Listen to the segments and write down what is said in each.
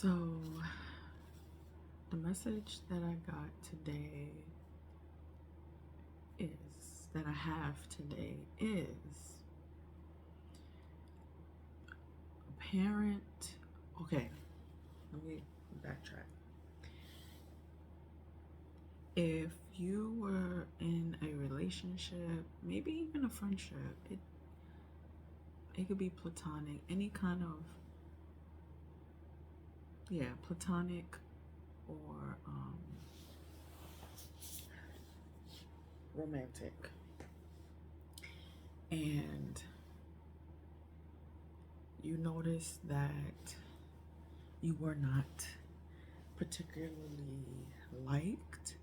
So, the message that I got today that I have today is a parent. Okay, let me backtrack. If you were in a relationship, maybe even a friendship, it could be platonic, any kind of, platonic or romantic. And you notice that you were not particularly liked,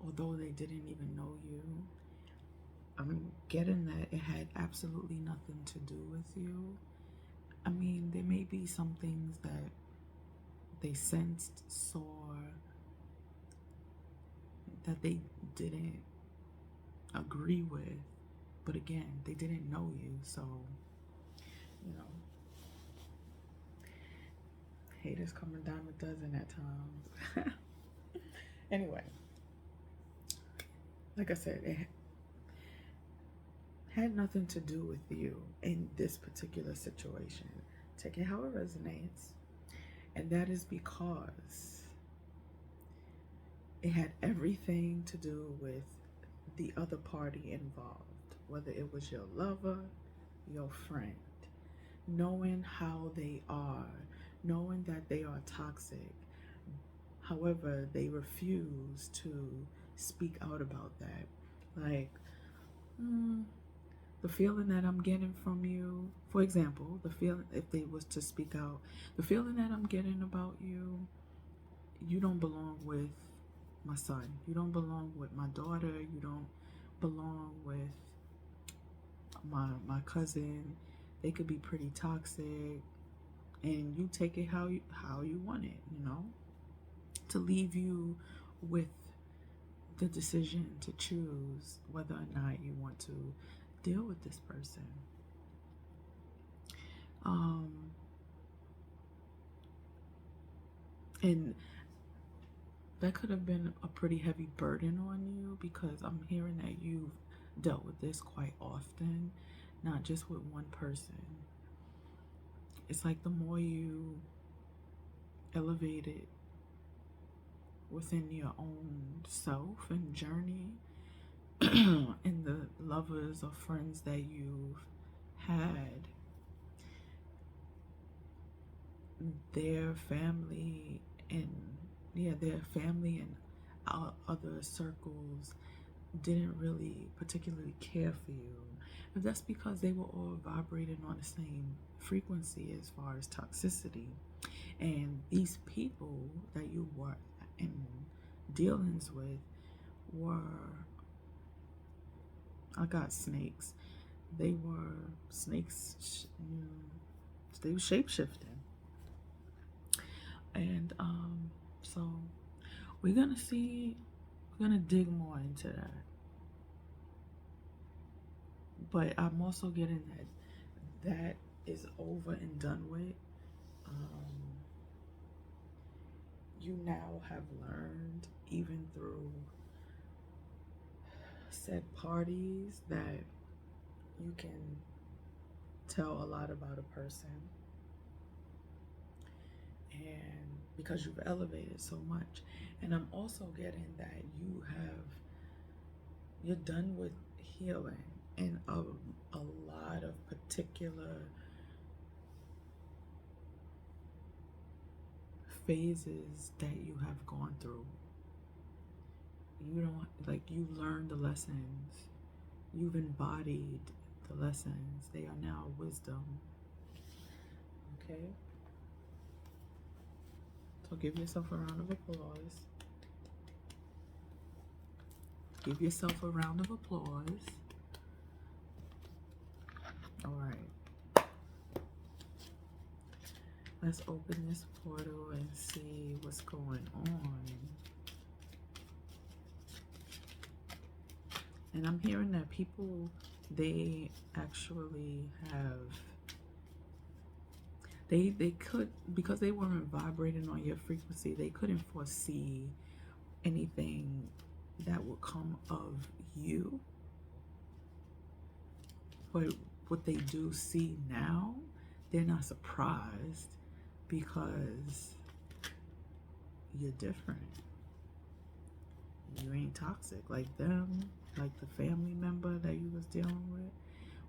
although they didn't even know you. I'm getting that it had absolutely nothing to do with you. I mean, there may be some things that they sensed, saw, that they didn't agree with, but again, they didn't know you, so, haters come a dime a dozen at times. Anyway, like I said, it had nothing to do with you in this particular situation. Take it how it resonates. And that is because it had everything to do with the other party involved, whether it was your lover, your friend, knowing how they are, knowing that they are toxic. However, they refuse to speak out about that. Like, the feeling that I'm getting from you, for example, the feeling, if they was to speak out, the feeling that I'm getting about you, you don't belong with my son. You don't belong with my daughter. You don't belong with my cousin. They could be pretty toxic, and you take it how you want it, to leave you with the decision to choose whether or not you want to deal with this person. And that could have been a pretty heavy burden on you, because I'm hearing that you've dealt with this quite often, not just with one person. It's like the more you elevate it within your own self and journey, and the lovers or friends that you've had, their family and other circles didn't really particularly care for you. And that's because they were all vibrating on the same frequency as far as toxicity. And these people that you were in dealings with were, I got snakes. They were snakes, they were shape-shifting. And so we're gonna dig more into that. But I'm also getting that is over and done with. You now have learned, even through said parties, that you can tell a lot about a person. And because you've elevated so much. And I'm also getting that you're done with healing in a lot of particular phases that you have gone through. You learned the lessons. You've embodied the lessons. They are now wisdom. Okay? So give yourself a round of applause. Give yourself a round of applause. All right. Let's open this portal and see what's going on. And I'm hearing that people, they actually have They could, because they weren't vibrating on your frequency, they couldn't foresee anything that would come of you. But what they do see now, they're not surprised because you're different. You ain't toxic like them, like the family member that you was dealing with.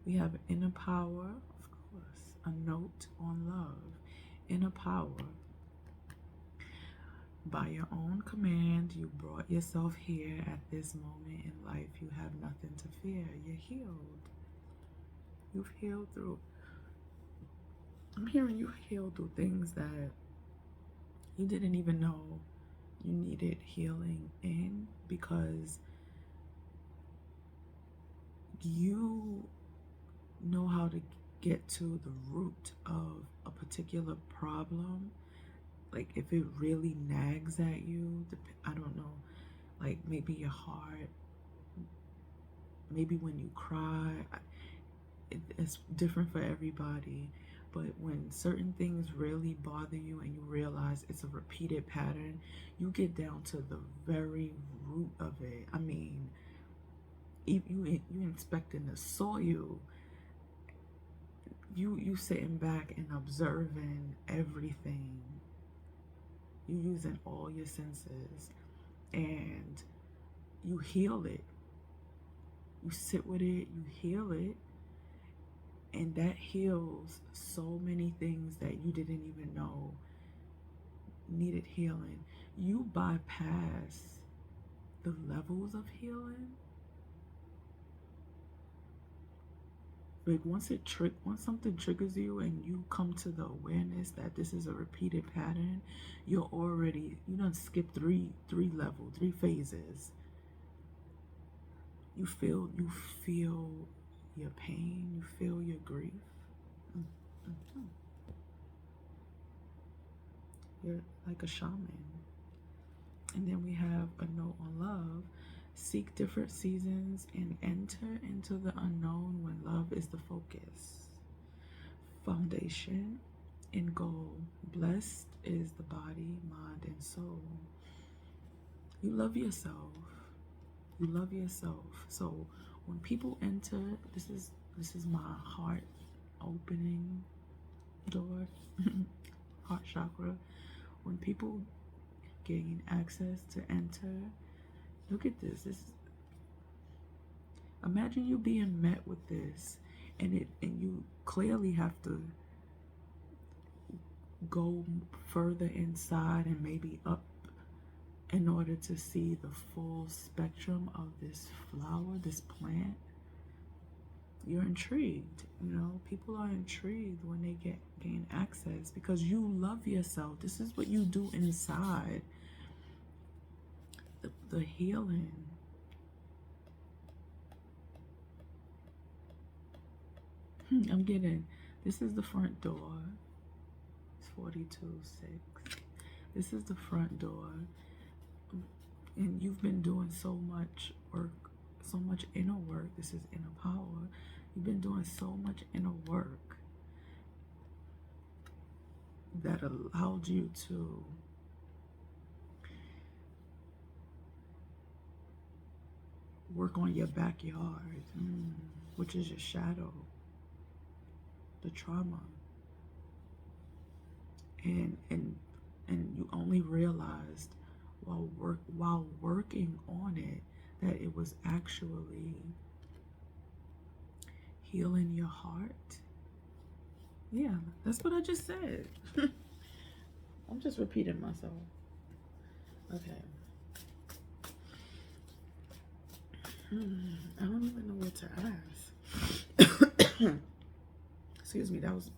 We have inner power, of course, a note on love. Inner power. By your own command, you brought yourself here at this moment in life. You have nothing to fear. You're healed. You've healed through, I'm hearing you healed through things that you didn't even know you needed healing in, because you know how to get to the root of a particular problem. Like if it really nags at you, I don't know, like maybe your heart, maybe when you cry, it's different for everybody. But when certain things really bother you and you realize it's a repeated pattern, you get down to the very root of it. I mean, you inspecting the soil, you sitting back and observing everything. You using all your senses, and you heal it. You sit with it, you heal it, and that heals so many things that you didn't even know needed healing. You bypass the levels of healing. Like once something triggers you and you come to the awareness that this is a repeated pattern, you done skip three phases. You feel your pain, you feel your grief. Mm-hmm. You're like a shaman. And then we have a note on love. Seek different seasons and enter into the unknown when love is the focus. Foundation and goal. Blessed is the body, mind, and soul. You love yourself. You love yourself. So when people enter, this is my heart opening door, heart chakra. When people gain access to enter, look at this. Imagine you being met with this, and you clearly have to go further inside and maybe up in order to see the full spectrum of this flower, this plant. You're intrigued, people are intrigued when they gain access because you love yourself. This is what you do inside. The healing. I'm getting, this is the front door. It's 42:6. This is the front door. And you've been doing so much work, so much inner work. This is inner power. You've been doing so much inner work that allowed you to work on your backyard, which is your shadow, the trauma. And you only realized while working on it that it was actually healing your heart. Yeah, that's what I just said. I'm just repeating myself. Okay. I don't even know what to ask. Excuse me, that was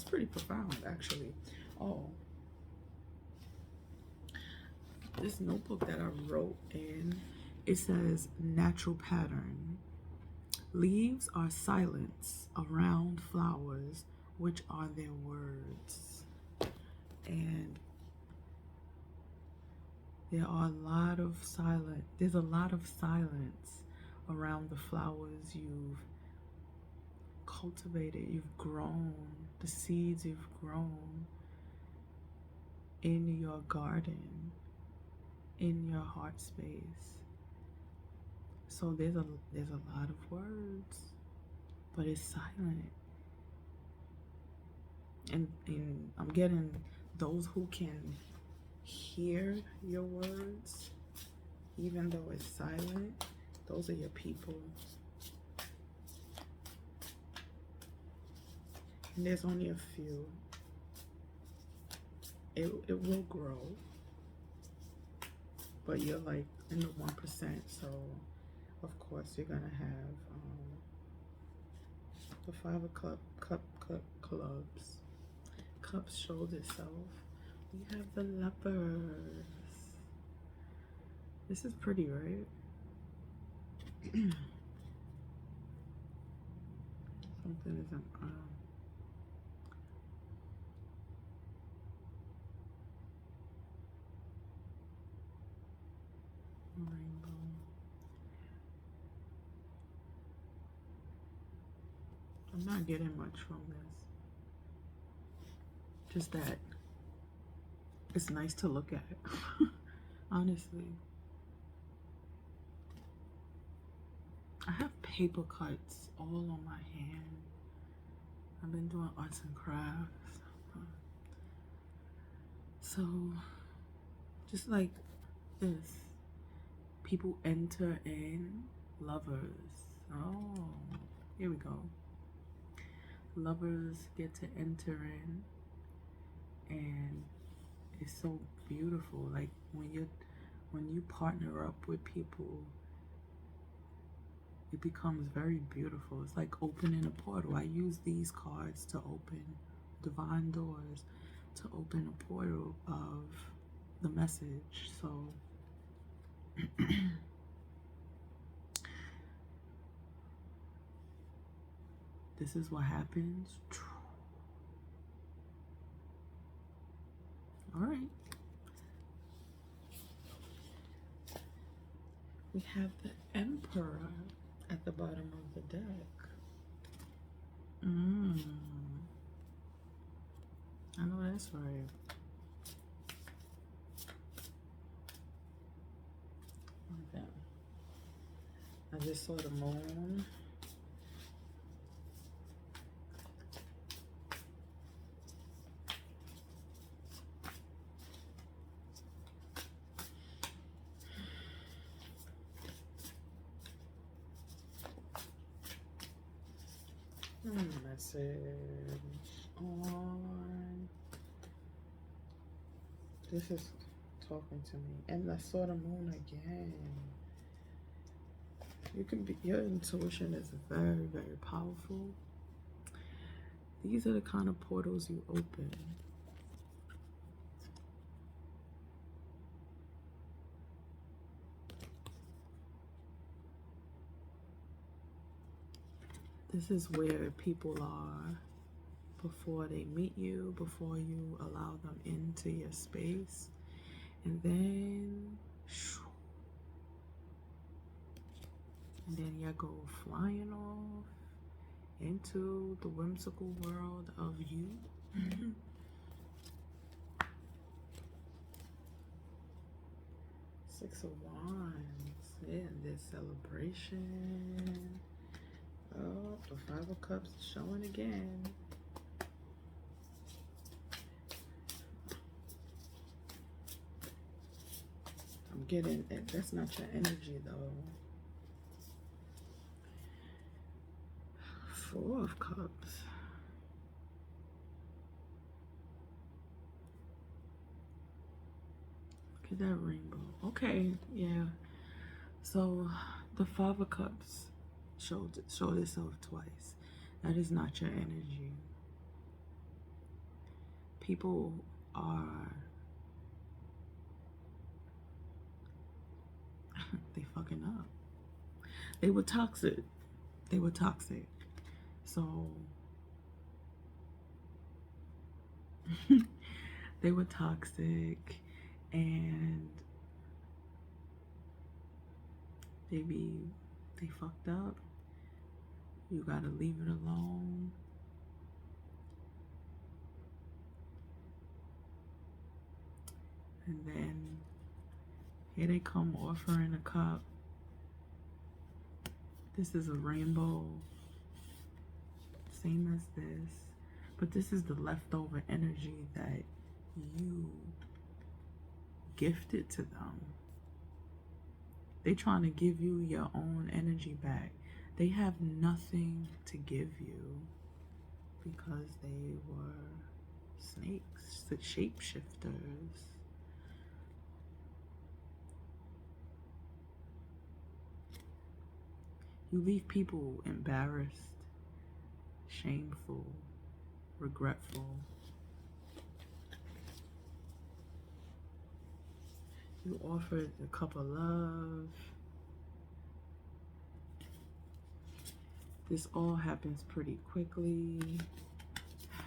pretty profound actually. Oh, this notebook that I wrote in, it says natural pattern. Leaves are silence around flowers, which are their words. And there's a lot of silence around the flowers you've cultivated, you've grown, the seeds you've grown in your garden, in your heart space. So there's a lot of words, but it's silent. And I'm getting those who can hear your words, even though it's silent. Those are your people. And there's only a few. It will grow, but you're like in the 1%. So of course you're gonna have the Five of Clubs. Cups showed itself. We have the Lovers. This is pretty, right? Something isn't rainbow. I'm not getting much from this. Just that it's nice to look at. Honestly. I have paper cuts all on my hand. I've been doing arts and crafts. So, just like this, people enter in. Lovers. Oh, here we go. Lovers get to enter in, and it's so beautiful. Like when you partner up with people, it becomes very beautiful. It's like opening a portal. I use these cards to open divine doors, to open a portal of the message. So this is what happens. All right. We have the Emperor at the bottom of the deck. I know that's right. Okay. I just saw the moon. Message on. This is talking to me, and I saw the moon again. Your intuition is very, very powerful. These are the kind of portals you open. This is where people are before they meet you, before you allow them into your space. And then you go flying off into the whimsical world of you. Six of Wands. Yeah, this celebration. Oh, the Five of Cups is showing again. I'm getting it. That's not your energy, though. Four of Cups. Look at that rainbow. Okay, yeah. So the Five of Cups showed itself twice. That is not your energy. People are they fucking up. They were toxic. They were toxic. So they were toxic, and they fucked up. You gotta leave it alone. And then here they come offering a cup. This is a rainbow, same as this, but this is the leftover energy that you gifted to them. They trying to give you your own energy back. They have nothing to give you because they were snakes, the shapeshifters. You leave people embarrassed, shameful, regretful. You offered a cup of love. This all happens pretty quickly.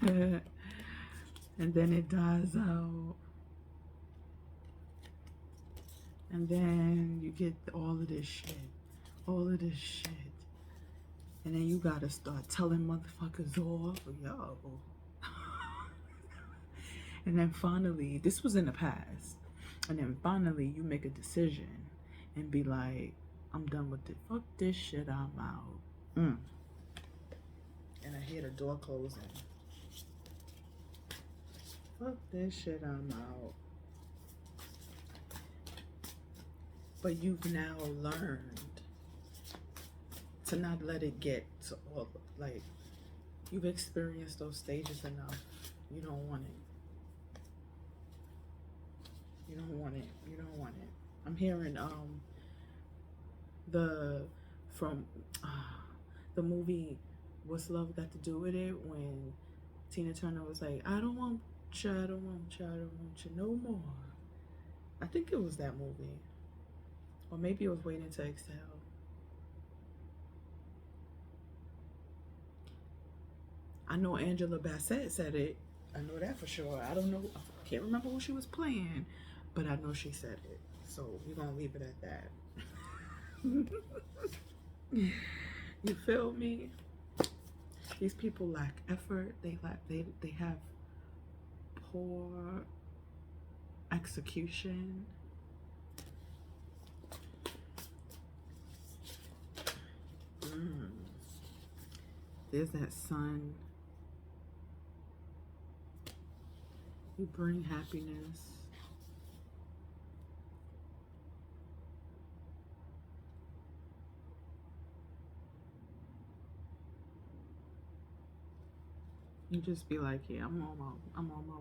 And then it dies out. And then you get all of this shit. All of this shit. And then you gotta start telling motherfuckers off. Yo. And then finally, this was in the past. And then finally you make a decision and be like, I'm done with it. Fuck this shit, I'm out. And I hear the door closing. Fuck this shit, I'm out. But you've now learned to not let it get to all, like, you've experienced those stages enough. You don't want it. You don't want it. You don't want it. I'm hearing from the movie What's Love Got to Do with It, when Tina Turner was like, I don't want you, I don't want you, I don't want you no more. I think it was that movie. Or maybe it was Waiting to Exhale. I know Angela Bassett said it. I know that for sure. I don't know. I can't remember who she was playing, but I know she said it. So we're going to leave it at that. You feel me? These people lack effort. They have poor execution. There's that sun. You bring happiness. You just be like, yeah, I'm on my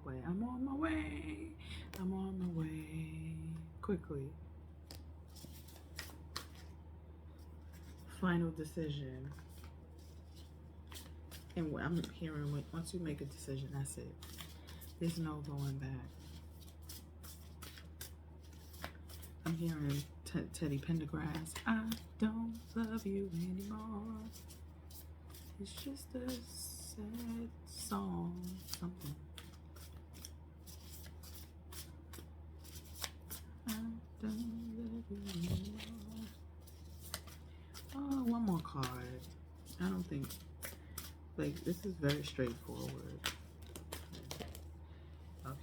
way. I'm on my way. I'm on my way. Quickly. Final decision. And what I'm hearing, once you make a decision, that's it. There's no going back. I'm hearing Teddy Pendergrass. I don't love you anymore. It's just a sad song. Something. I don't love you anymore. Oh, one more card. I don't think, like, this is very straightforward.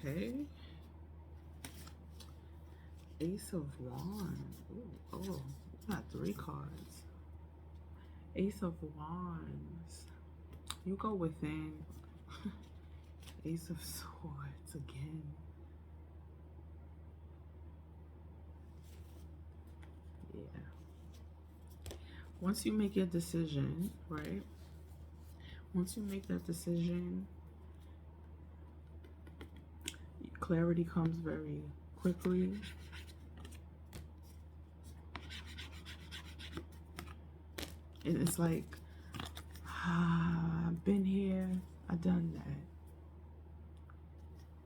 Okay. Ace of Wands. Ooh, oh, we got 3 cards. Ace of Wands. You go within. Ace of Swords again. Yeah. Once you make your decision, right? Once you make that decision, clarity comes very quickly. And it's like, I've been here, I've done that.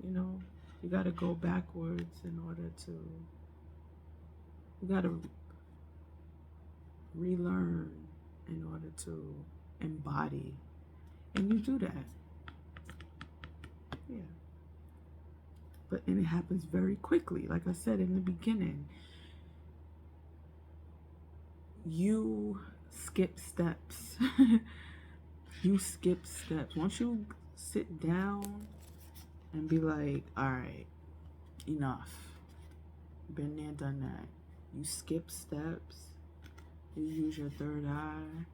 You know, you got to go backwards in order to, you got to relearn in order to embody. And you do that. Yeah. And it happens very quickly. Like I said in the beginning, you skip steps. You skip steps. Once you sit down and be like, all right, enough. Been there, done that. You skip steps, you use your third eye,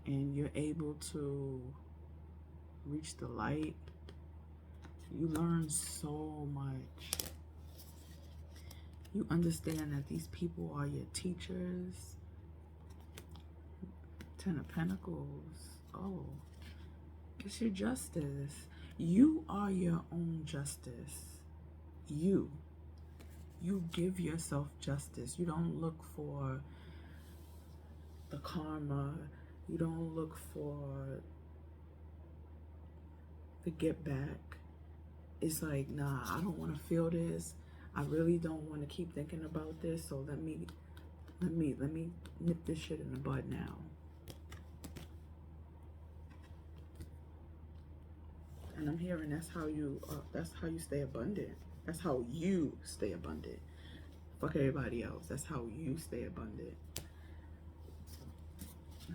and you're able to reach the light. You learn so much. You understand that these people are your teachers. Ten of Pentacles. Oh, it's your justice. You are your own justice. You give yourself justice. You don't look for the karma. You don't look for the get back. It's like, nah, I don't want to feel this. I really don't want to keep thinking about this. So let me nip this shit in the bud now. And I'm hearing that's how you stay abundant. That's how you stay abundant. Fuck everybody else. That's how you stay abundant.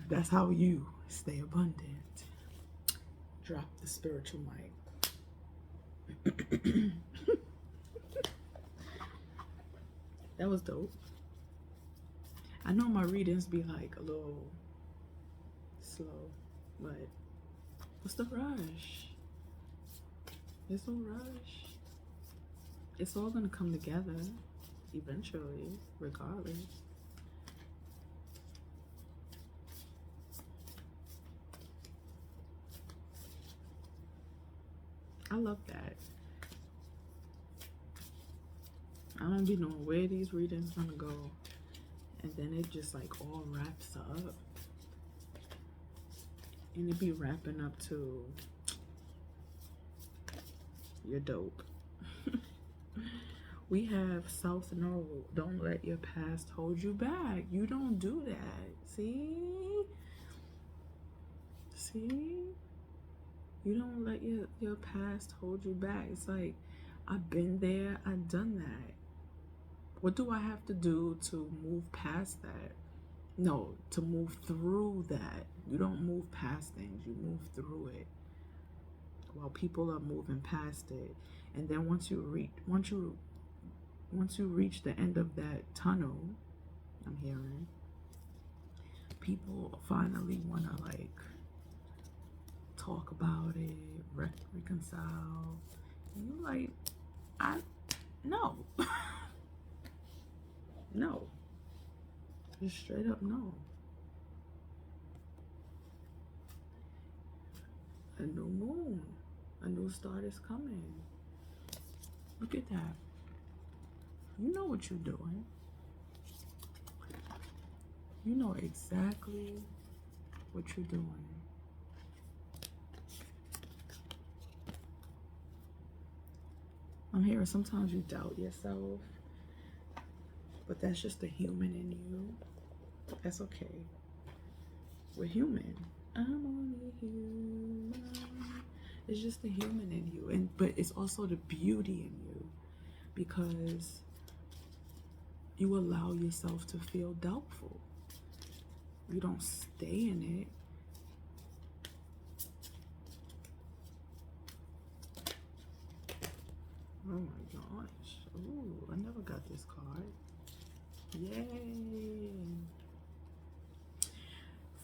That's how you stay abundant. Drop the spiritual mic. That was dope. I know my readings be like a little slow, but what's the rush? There's no rush. It's all gonna come together eventually, regardless. I love that. I don't be knowing where these readings gonna go, and then it just like all wraps up, and it be wrapping up to you're dope. We have South Node. Don't let your past hold you back. You don't do that. See? You don't let your past hold you back. It's like, I've been there, I've done that. What do I have to do to move past that? No, to move through that. You don't move past things, you move through it. While people are moving past it. And then once you reach the end of that tunnel, I'm hearing, people finally want to like talk about it, reconcile. And you're like, no. No. Just straight up no. A new moon, a new start is coming. Look at that. You know what you're doing. You know exactly what you're doing. I'm hearing sometimes you doubt yourself, but that's just the human in you. That's okay. We're human. I'm only human. It's just the human in you, but it's also the beauty in you, because you allow yourself to feel doubtful. You don't stay in it. Oh my gosh. Ooh, I never got this card. Yay.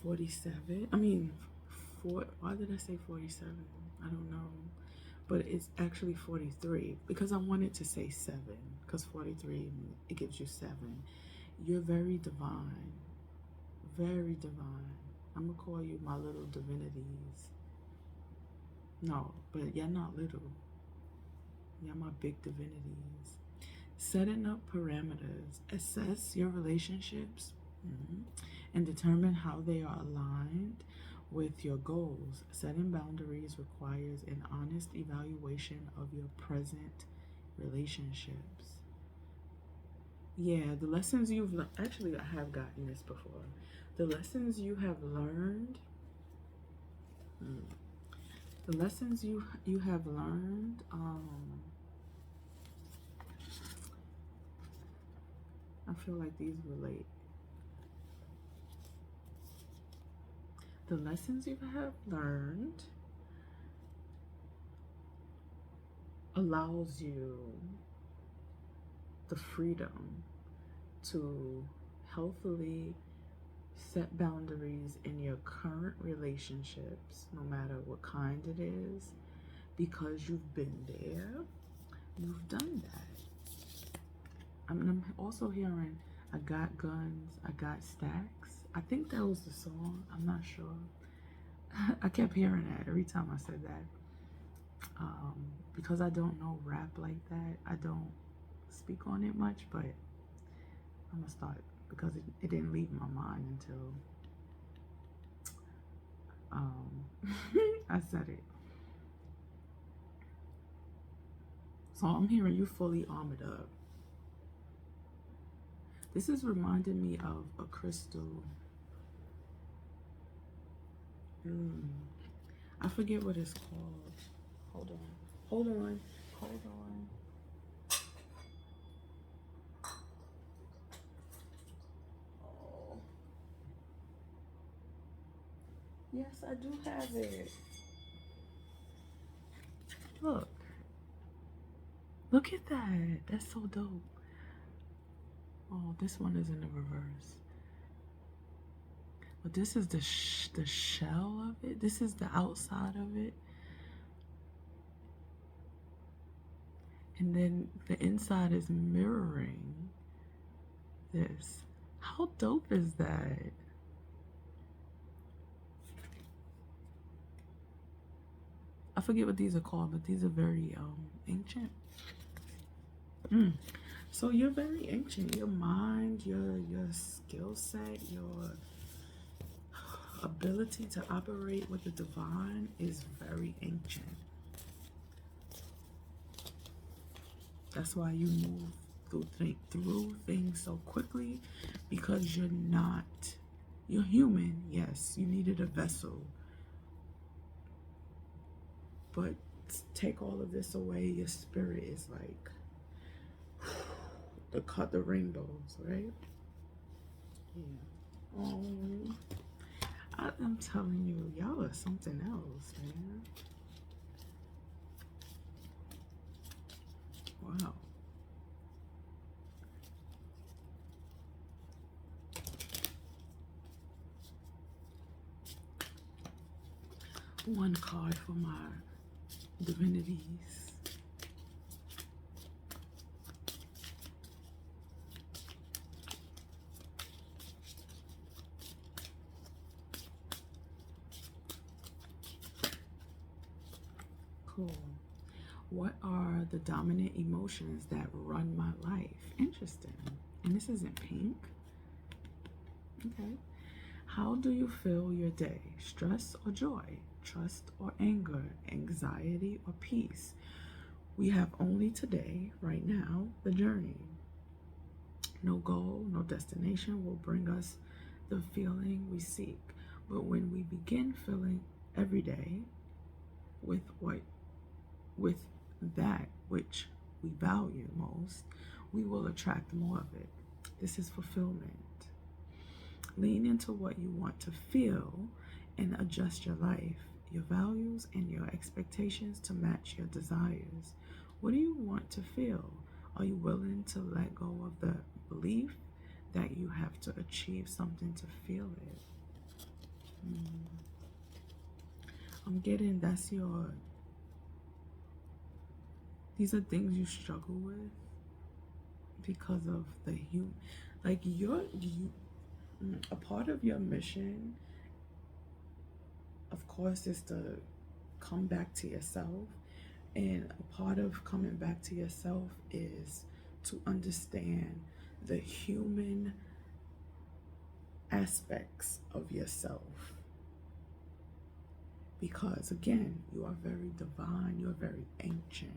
47. I mean, why did I say 47? I don't know. But it's actually 43 because I wanted to say 7, because 43, it gives you 7. You're very divine. Very divine. I'm going to call you my little divinities. No, but you're not little. You're my big divinities. Setting up parameters. Assess your relationships and determine how they are aligned with your goals. Setting boundaries requires an honest evaluation of your present relationships. Yeah, the lessons you've learned. Actually, I have gotten this before. The lessons you have learned. The lessons you have learned. I feel like these relate. The lessons you have learned allows you the freedom to healthily set boundaries in your current relationships, no matter what kind it is, because you've been there, you've done that. I'm also hearing, I got guns, I got stacks. I think that was the song. I'm not sure. I kept hearing that every time I said that. Because I don't know rap like that, I don't speak on it much, but I'm gonna start because it didn't leave my mind until I said it. So I'm hearing you fully armored up. This is reminding me of a crystal. I forget what it's called. Hold on. Hold on. Hold on. Oh. Yes, I do have it. Look. Look at that. That's so dope. Oh, this one is in the reverse. But this is the shell of it. This is the outside of it. And then the inside is mirroring this. How dope is that? I forget what these are called, but these are very ancient. So you're very ancient. Your mind, your skill set, your ability to operate with the divine is very ancient. That's why you move through things so quickly, because you're human. Yes, you needed a vessel. But take all of this away, your spirit is like the rainbows, right? Yeah. I'm telling you, y'all are something else, man. Wow. One card for my divinities. Cool. What are the dominant emotions that run my life? Interesting. And this isn't pink. Okay. How do you fill your day? Stress or joy? Trust or anger? Anxiety or peace? We have only today, right now, the journey. No goal, no destination will bring us the feeling we seek. But when we begin feeling every day with that which we value most, we will attract more of it. This is fulfillment. Lean into what you want to feel and adjust your life, your values, and your expectations to match your desires. What do you want to feel? Are you willing to let go of the belief that you have to achieve something to feel it? I'm getting these are things you struggle with because of a part of your mission, of course, is to come back to yourself. And a part of coming back to yourself is to understand the human aspects of yourself. Because again, you are very divine, you are very ancient.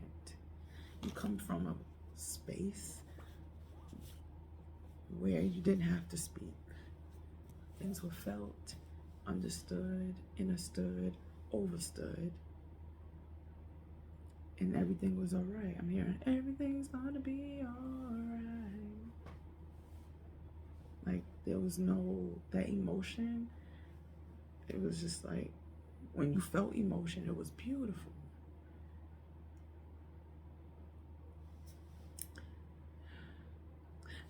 You come from a space where you didn't have to speak. Things were felt, understood, understood, overstood, and everything was all right. I'm hearing everything's gonna be all right. Like there was that emotion. It was just like when you felt emotion, it was beautiful.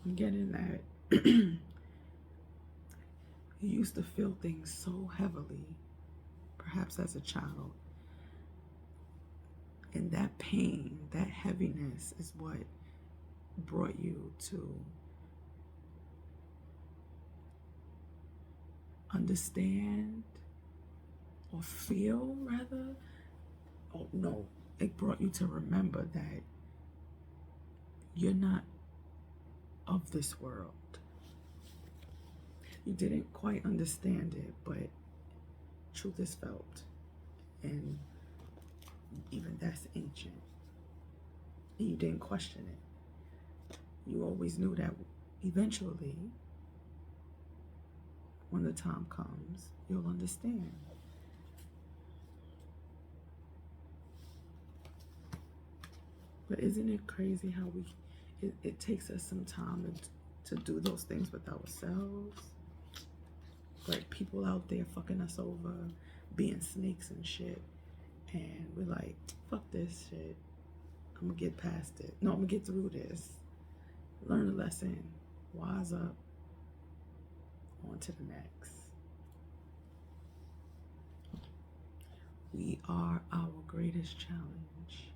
I'm getting that you used to feel things so heavily, perhaps as a child. And that pain, that heaviness is what brought you to understand or feel, rather. Oh, no, it brought you to remember that you're not of this world. You didn't quite understand it, but truth is felt. And even that's ancient. And you didn't question it. You always knew that eventually, when the time comes, you'll understand. But isn't it crazy how it takes us some time to do those things with ourselves? Like people out there fucking us over, being snakes and shit. And we're like, fuck this shit. I'm gonna get past it. No, I'm gonna get through this. Learn a lesson. Wise up. On to the next. We are our greatest challenge.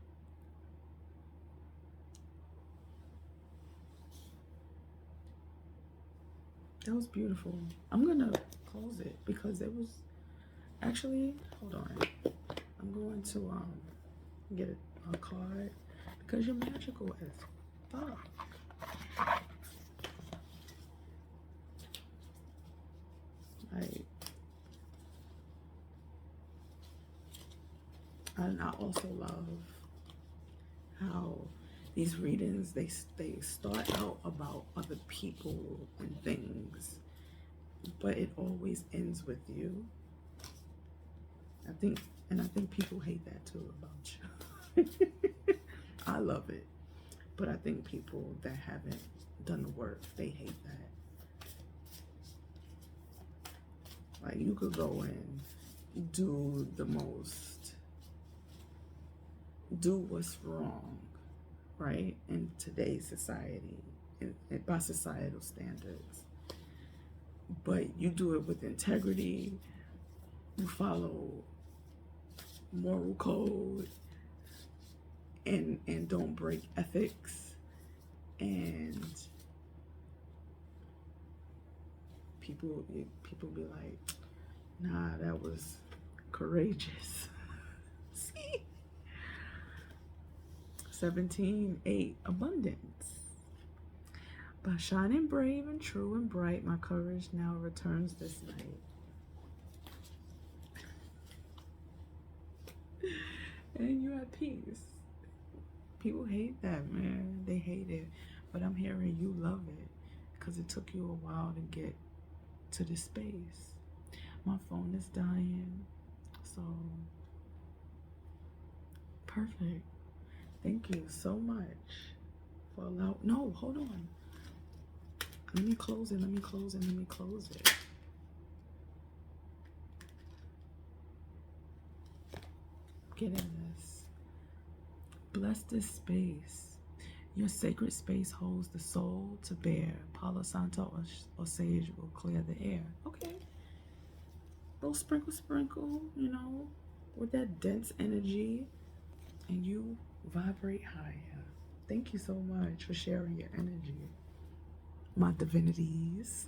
That was beautiful. I'm gonna close it because it was actually, hold on. I'm going to get a card because you're magical as fuck. Like, and I also love how these readings they start out about other people and things, but it always ends with you. I think people hate that too about you. I love it, but I think people that haven't done the work, they hate that. Like you could go and do what's wrong, right, in today's society, by societal standards, but you do it with integrity. You follow moral code and don't break ethics, and people be like, nah, that was courageous. See? 17:8, abundance. By shining brave and true and bright, my courage now returns this night. And you're at peace. People hate that, man. They hate it. But I'm hearing you love it because it took you a while to get to this space. My phone is dying. So, perfect. Thank you so much for allowing. No, hold on. Let me close it. Get in this. Bless this space. Your sacred space holds the soul to bear. Palo Santo or sage will clear the air. Okay. Little sprinkle, you know, with that dense energy, and you vibrate higher. Thank you so much for sharing your energy, my divinities.